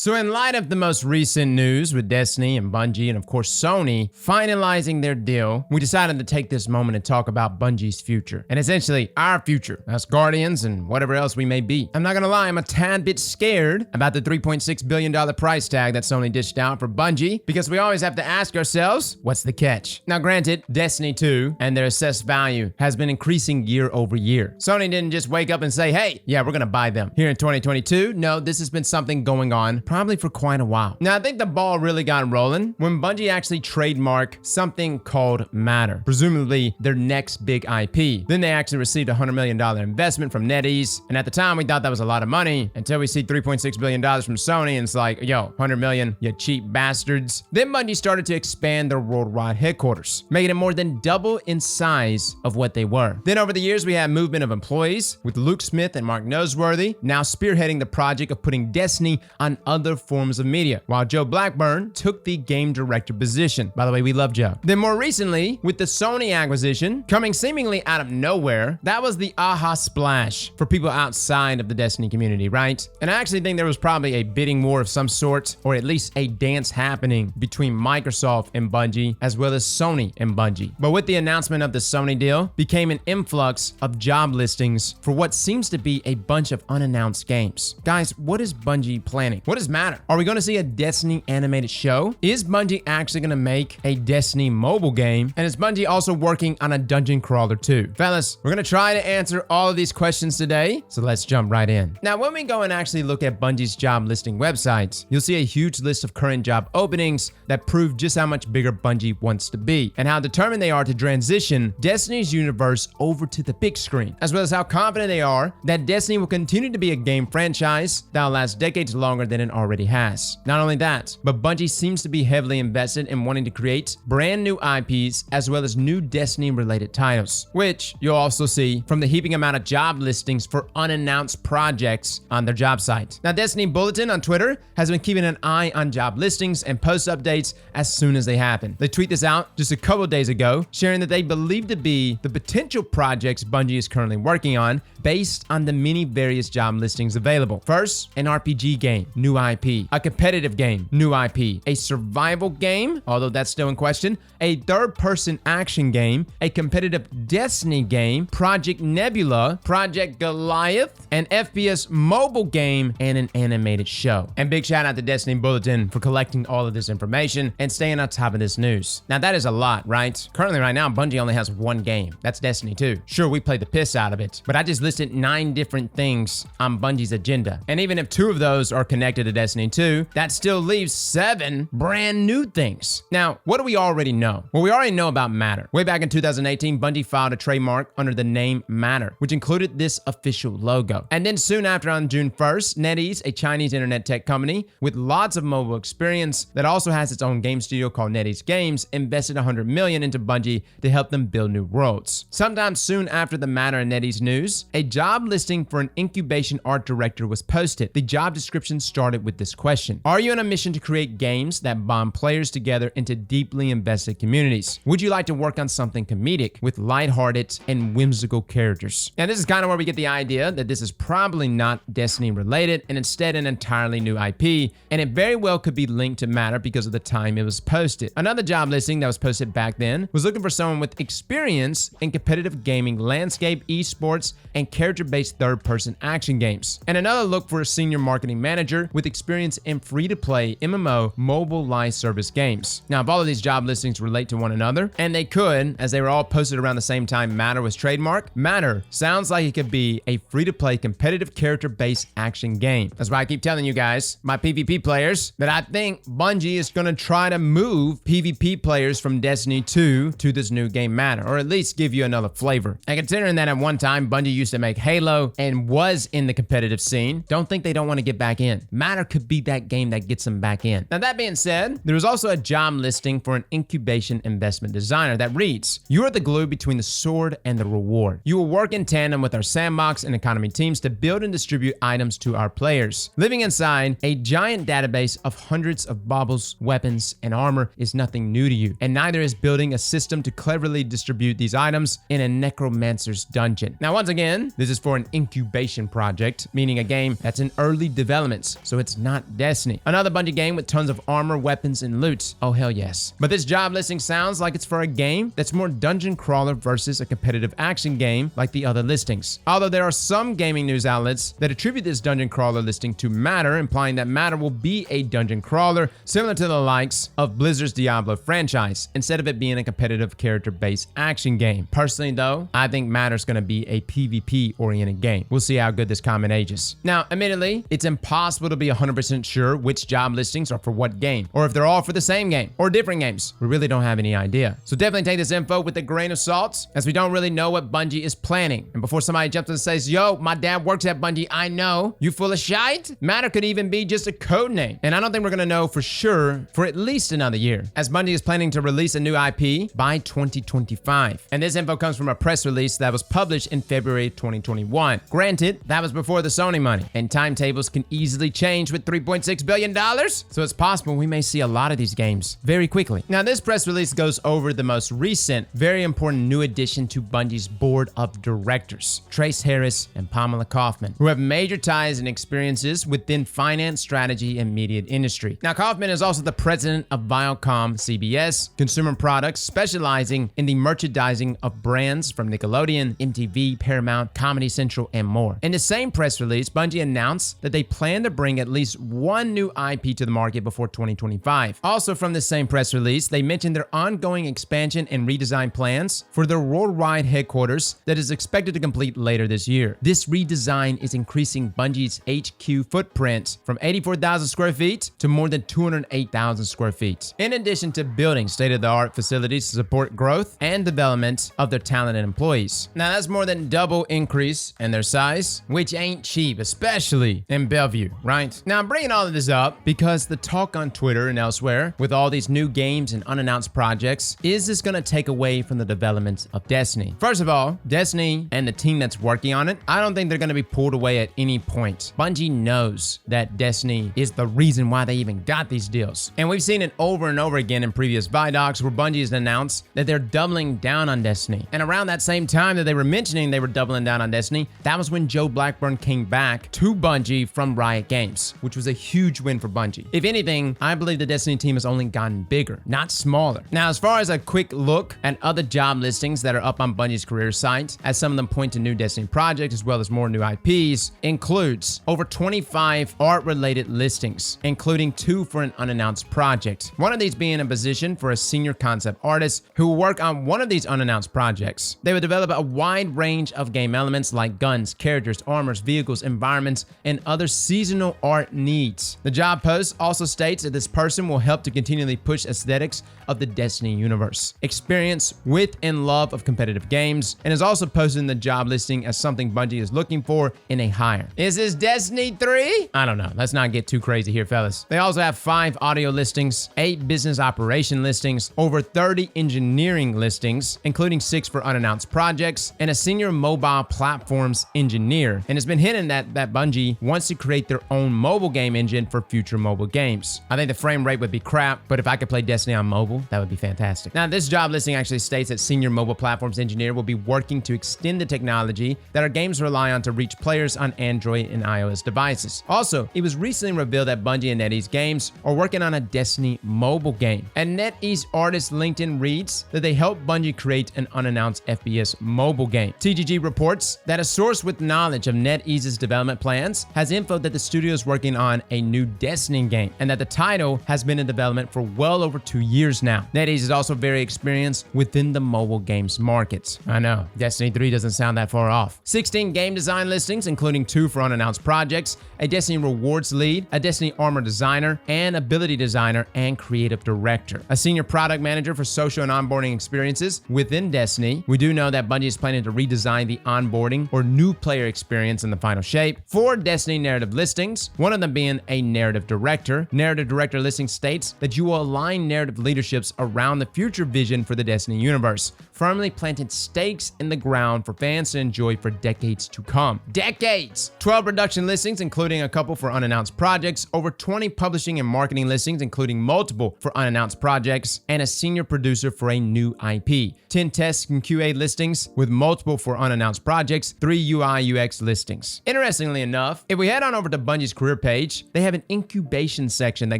So in light of the most recent news with Destiny and Bungie and of course Sony finalizing their deal, we decided to take this moment and talk about Bungie's future. And essentially our future as Guardians and whatever else we may be. I'm not gonna lie, I'm a tad bit scared about the $3.6 billion price tag that Sony dished out for Bungie because we always have to ask ourselves, what's the catch? Now granted, Destiny 2 and their assessed value has been increasing year over year. Sony didn't just wake up and say, hey, yeah, we're gonna buy them. Here in 2022, no, this has been something going on probably for quite a while. Now, I think the ball really got rolling when Bungie actually trademarked something called Matter, presumably their next big IP. Then they actually received a $100 million investment from NetEase, and at the time we thought that was a lot of money until we see $3.6 billion from Sony, and it's like, yo, 100 million, you cheap bastards. Then Bungie started to expand their worldwide headquarters, making it more than double in size of what they were. Then over the years, we had movement of employees with Luke Smith and Mark Noseworthy now spearheading the project of putting Destiny on other forms of media, while Joe Blackburn took the game director position. By the way, we love Joe. Then more recently, with the Sony Acquisition coming seemingly out of nowhere, that was the aha splash for people outside of the Destiny community, right? And I actually think there was probably a bidding war of some sort, or at least a dance happening between Microsoft and Bungie, as well as Sony and Bungie. But with the announcement of the Sony deal, became an influx of job listings for what seems to be a bunch of unannounced games. Guys, what is Bungie planning? What does matter? Are we going to see a Destiny animated show? Is Bungie actually going to make a Destiny mobile game? And is Bungie also working on a dungeon crawler too? Fellas, we're going to try to answer all of these questions today, so let's jump right in. Now, when we go and actually look at Bungie's job listing websites, you'll see a huge list of current job openings that prove just how much bigger Bungie wants to be and how determined they are to transition Destiny's universe over to the big screen, as well as how confident they are that Destiny will continue to be a game franchise that will last decades longer than it already has. Not only that, but Bungie seems to be heavily invested in wanting to create brand new IPs as well as new Destiny related titles, which you'll also see from the heaping amount of job listings for unannounced projects on their job site. Now, Destiny Bulletin on Twitter has been keeping an eye on job listings and post updates as soon as they happen. They tweet this out just a couple days ago, sharing that they believe to be the potential projects Bungie is currently working on based on the many various job listings available. First, an RPG game, new IP, a competitive game, new IP, a survival game, although that's still in question, a third-person action game, a competitive Destiny game, Project Nebula, Project Goliath, an FPS mobile game, and an animated show. And big shout out to Destiny Bulletin for collecting all of this information and staying on top of this news. Now that is a lot, right? Currently right now, Bungie only has one game. That's Destiny 2. Sure, we played the piss out of it, but I just listed 9 different things on Bungie's agenda. And even if 2 of those are connected to Destiny 2, that still leaves 7 brand new things. Now, what do we already know? Well, we already know about Matter. Way back in 2018, Bungie filed a trademark under the name Matter, which included this official logo. And then soon after, on June 1st, NetEase, a Chinese internet tech company with lots of mobile experience that also has its own game studio called NetEase Games, invested $100 million into Bungie to help them build new worlds. Sometime soon after the Matter and NetEase news, a job listing for an Incubation art director was posted. The job description started with this question: are you on a mission to create games that bond players together into deeply invested communities? Would you like to work on something comedic with lighthearted and whimsical characters? Now, this is kind of where we get the idea that this is probably not Destiny related and instead an entirely new IP, and it very well could be linked to Matter because of the time it was posted. Another job listing that was posted back then was looking for someone with experience in competitive gaming landscape, esports, and character-based third-person action games. And another look for a senior marketing manager with experience in free-to-play MMO mobile live service games. Now, if all of these job listings relate to one another, and they could, as they were all posted around the same time Matter was trademarked, Matter sounds like it could be a free-to-play competitive character-based action game. That's why I keep telling you guys, my PvP players, that I think Bungie is going to try to move PvP players from Destiny 2 to this new game Matter, or at least give you another flavor. And considering that at one time Bungie used to make Halo and was in the competitive scene, don't think they don't want to get back in. Matter could be that game that gets them back in. Now, that being said, there was also a job listing for an incubation investment designer that reads: you are the glue between the sword and the reward. You will work in tandem with our sandbox and economy teams to build and distribute items to our players. Living inside a giant database of hundreds of baubles, weapons, and armor is nothing new to you, and neither is building a system to cleverly distribute these items in a necromancer's dungeon. Now, once again, this is for an incubation project, meaning a game that's in early development, so it's it's not Destiny. Another Bungie game with tons of armor, weapons, and loot. Oh, hell yes. But this job listing sounds like it's for a game that's more dungeon crawler versus a competitive action game like the other listings. Although there are some gaming news outlets that attribute this dungeon crawler listing to Matter, implying that Matter will be a dungeon crawler similar to the likes of Blizzard's Diablo franchise, instead of it being a competitive character-based action game. Personally though, I think Matter's going to be a PvP-oriented game. We'll see how good this comment ages. Now, admittedly, it's impossible to be 100% sure which job listings are for what game, or if they're all for the same game, or different games. We really don't have any idea. So definitely take this info with a grain of salt, as we don't really know what Bungie is planning. And before somebody jumps in and says, yo, my dad works at Bungie, I know, you full of shite? Matter could even be just a code name. And I don't think we're gonna know for sure for at least another year, as Bungie is planning to release a new IP by 2025. And this info comes from a press release that was published in February 2021. Granted, that was before the Sony money, and timetables can easily change with $3.6 billion, so it's possible we may see a lot of these games very quickly. Now, this press release goes over the most recent, very important new addition to Bungie's board of directors, Trace Harris and Pamela Kaufman, who have major ties and experiences within finance, strategy, and media industry. Now, Kaufman is also the president of Viacom CBS Consumer Products, specializing in the merchandising of brands from Nickelodeon, MTV, Paramount, Comedy Central, and more. In the same press release, Bungie announced that they plan to bring at least one new IP to the market before 2025. Also from the same press release, they mentioned their ongoing expansion and redesign plans for their worldwide headquarters that is expected to complete later this year. This redesign is increasing Bungie's HQ footprint from 84,000 square feet to more than 208,000 square feet, in addition to building state-of-the-art facilities to support growth and development of their talented employees. Now, that's more than double increase in their size, which ain't cheap, especially in Bellevue, right? Now, I'm bringing all of this up because the talk on Twitter and elsewhere with all these new games and unannounced projects, is this going to take away from the development of Destiny? First of all, Destiny and the team that's working on it, I don't think they're going to be pulled away at any point. Bungie knows that Destiny is the reason why they even got these deals. And we've seen it over and over again in previous Vidocs where Bungie has announced that they're doubling down on Destiny. And around that same time that they were mentioning they were doubling down on Destiny, that was when Joe Blackburn came back to Bungie from Riot Games, which was a huge win for Bungie. If anything, I believe the Destiny team has only gotten bigger, not smaller. Now, as far as a quick look at other job listings that are up on Bungie's career site, as some of them point to new Destiny projects as well as more new IPs, includes over 25 art-related listings, including 2 for an unannounced project. One of these being a position for a senior concept artist who will work on one of these unannounced projects. They would develop a wide range of game elements like guns, characters, armors, vehicles, environments, and other seasonal art needs. The job post also states that this person will help to continually push aesthetics of the Destiny universe, experience with and love of competitive games, and is also posted in the job listing as something Bungie is looking for in a hire. Is this Destiny 3? I don't know. Let's not get too crazy here, fellas. They also have 5 audio listings, 8 business operation listings, over 30 engineering listings, including 6 for unannounced projects, and a senior mobile platforms engineer. And it's been hinted that Bungie wants to create their own mobile game engine for future mobile games. I think the frame rate would be crap, but if I could play Destiny on mobile, that would be fantastic. Now, this job listing actually states that senior mobile platforms engineer will be working to extend the technology that our games rely on to reach players on Android and iOS devices. Also, it was recently revealed that Bungie and NetEase Games are working on a Destiny mobile game. And NetEase artist LinkedIn reads that they helped Bungie create an unannounced FPS mobile game. TGG reports that a source with knowledge of NetEase's development plans has info that the studio is working on a new Destiny game, and that the title has been in development for well over 2 years now. NetEase is also very experienced within the mobile games markets. I know, Destiny 3 doesn't sound that far off. 16 game design listings, including 2 for unannounced projects, a Destiny rewards lead, a Destiny armor designer, and ability designer and creative director. A senior product manager for social and onboarding experiences within Destiny. We do know that Bungie is planning to redesign the onboarding or new player experience in the final shape. 4 Destiny narrative listings, one of them being a narrative director. Narrative director listing states that you will align narrative leaderships around the future vision for the Destiny universe, firmly planted stakes in the ground for fans to enjoy for decades to come. Decades! 12 production listings, including a couple for unannounced projects, over 20 publishing and marketing listings, including multiple for unannounced projects, and a senior producer for a new IP. 10 test and QA listings with multiple for unannounced projects, 3 UI UX listings. Interestingly enough, if we head on over to Bungie's career career page, they have an incubation section that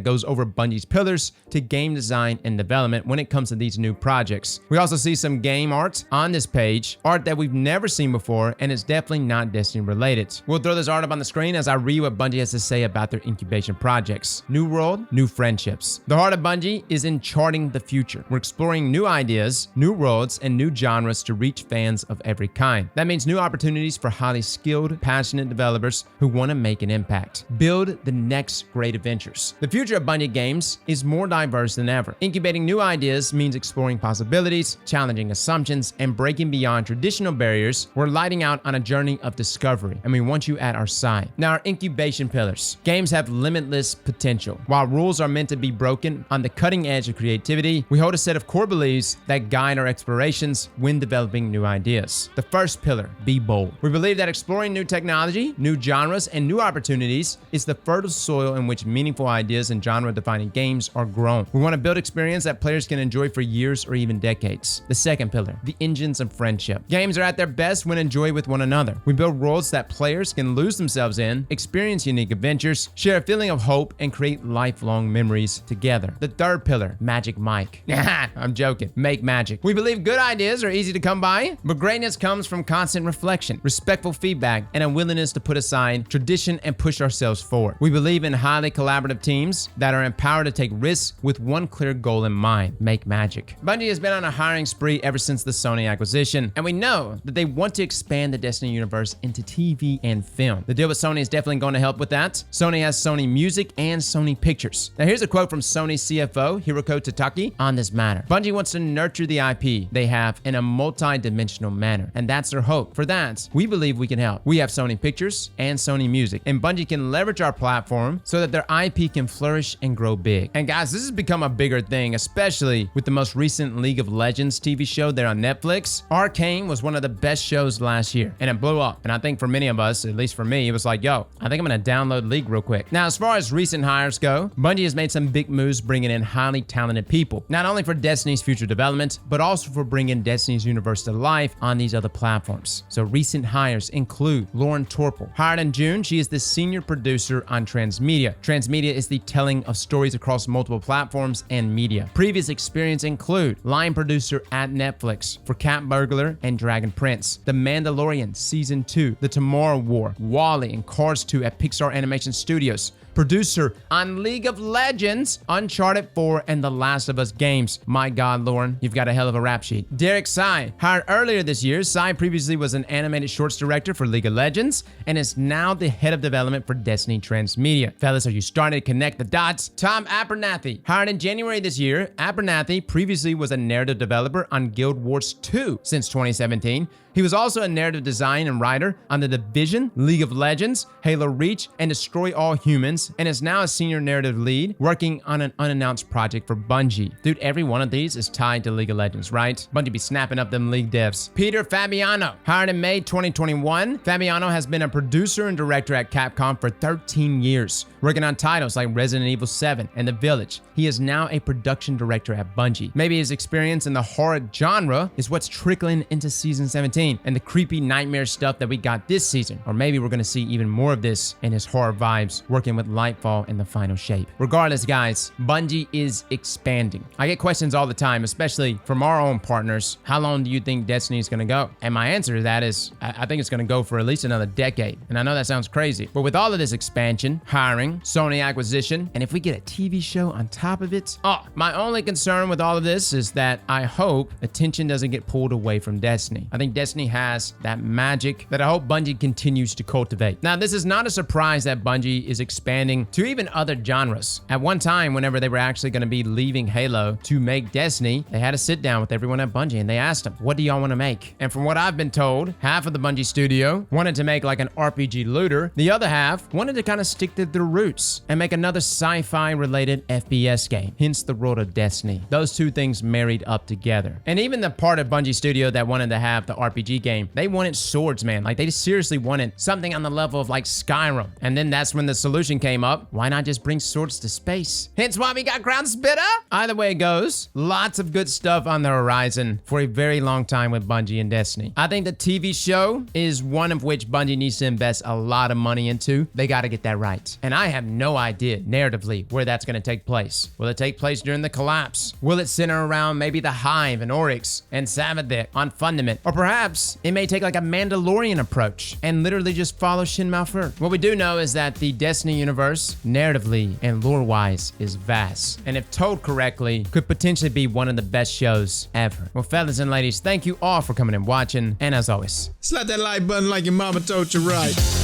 goes over Bungie's pillars to game design and development when it comes to these new projects. We also see some game art on this page, art that we've never seen before, and it's definitely not Destiny related. We'll throw this art up on the screen as I read what Bungie has to say about their incubation projects. New world, new friendships. The heart of Bungie is in charting the future. We're exploring new ideas, new worlds, and new genres to reach fans of every kind. That means new opportunities for highly skilled, passionate developers who want to make an impact. Build the next great adventures. The future of Bungie games is more diverse than ever. Incubating new ideas means exploring possibilities, challenging assumptions, and breaking beyond traditional barriers. We're lighting out on a journey of discovery, and we want you at our side. Now, our incubation pillars. Games have limitless potential. While rules are meant to be broken on the cutting edge of creativity, we hold a set of core beliefs that guide our explorations when developing new ideas. The first pillar, be bold. We believe that exploring new technology, new genres, and new opportunities is the fertile soil in which meaningful ideas and genre-defining games are grown. We want to build experience that players can enjoy for years or even decades. The second pillar, the engines of friendship. Games are at their best when enjoyed with one another. We build worlds that players can lose themselves in, experience unique adventures, share a feeling of hope, and create lifelong memories together. The third pillar, Magic Mike. I'm joking. Make magic. We believe good ideas are easy to come by, but greatness comes from constant reflection, respectful feedback, and a willingness to put aside tradition and push ourselves forward. We believe in highly collaborative teams that are empowered to take risks with one clear goal in mind: make magic. Bungie has been on a hiring spree ever since the Sony acquisition, and we know that they want to expand the Destiny universe into TV and film. The deal with Sony is definitely going to help with that. Sony has Sony Music and Sony Pictures. Now here's a quote from Sony CFO Hiroko Tataki on this matter. Bungie wants to nurture the IP they have in a multi-dimensional manner, and that's their hope. For that, we believe we can help. We have Sony Pictures and Sony Music, and Bungie can leverage our platform so that their IP can flourish and grow big. And guys, this has become a bigger thing, especially with the most recent League of Legends TV show there on Netflix. Arcane was one of the best shows last year, and it blew up. And I think for many of us, at least for me, it was like, yo, I think I'm gonna download League real quick. Now, as far as recent hires go, Bungie has made some big moves bringing in highly talented people, not only for Destiny's future development, but also for bringing Destiny's universe to life on these other platforms. So recent hires include Lauren Torpel. Hired in June, she is the senior producer on Transmedia. Transmedia is the telling of stories across multiple platforms and media. Previous experience include line producer at Netflix for Cat Burglar and Dragon Prince, The Mandalorian Season 2, The Tomorrow War, WALL-E, and Cars 2 at Pixar Animation Studios. Producer on League of Legends, Uncharted 4, and The Last of Us games. My God, Lauren, you've got a hell of a rap sheet. Derek Tsai, hired earlier this year. Tsai previously was an animated shorts director for League of Legends and is now the head of development for Destiny Transmedia. Fellas, are you starting to connect the dots? Tom Abernathy, hired in January this year. Abernathy previously was a narrative developer on Guild Wars 2 since 2017. He was also a narrative design and writer on The Division, League of Legends, Halo Reach, and Destroy All Humans, and is now a senior narrative lead working on an unannounced project for Bungie. Dude, every one of these is tied to League of Legends, right? Bungie be snapping up them League devs. Peter Fabiano, hired in May 2021. Fabiano has been a producer and director at Capcom for 13 years, working on titles like Resident Evil 7 and The Village. He is now a production director at Bungie. Maybe his experience in the horror genre is what's trickling into Season 17 and the creepy nightmare stuff that we got this season. Or maybe we're gonna see even more of this in his horror vibes, working with Lightfall in the final shape. Regardless, guys, Bungie is expanding. I get questions all the time, especially from our own partners. How long do you think Destiny is gonna go? And my answer to that is, I think it's gonna go for at least another decade. And I know that sounds crazy, but with all of this expansion, hiring, Sony Acquisition, and if we get a TV show on top of it, my only concern with all of this is that I hope attention doesn't get pulled away from Destiny. I think Destiny has that magic that I hope Bungie continues to cultivate. Now, this is not a surprise that Bungie is expanding to even other genres. At one time, whenever they were actually going to be leaving Halo to make Destiny, they had a sit down with everyone at Bungie and they asked them, what do y'all want to make? And from what I've been told, half of the Bungie studio wanted to make like an RPG looter. The other half wanted to kind of stick to their roots and make another sci-fi related FPS game, hence the world of Destiny. Those two things married up together. And even the part of Bungie studio that wanted to have the RPG RPG game. They wanted swords, man. Like, they seriously wanted something on the level of like Skyrim. And then that's when the solution came up. Why not just bring swords to space? Hence why we got Ground Spitter. Either way it goes, lots of good stuff on the horizon for a very long time with Bungie and Destiny. I think the TV show is one of which Bungie needs to invest a lot of money into. They got to get that right. And I have no idea, narratively, where that's going to take place. Will it take place during the collapse? Will it center around maybe the Hive and Oryx and Savadek on Fundament? Or perhaps it may take like a Mandalorian approach and literally just follow Shin Malphur. What we do know is that the Destiny universe, narratively and lore-wise, is vast. And if told correctly, could potentially be one of the best shows ever. Well, fellas and ladies, thank you all for coming and watching. And as always, slap that like button like your mama told you right.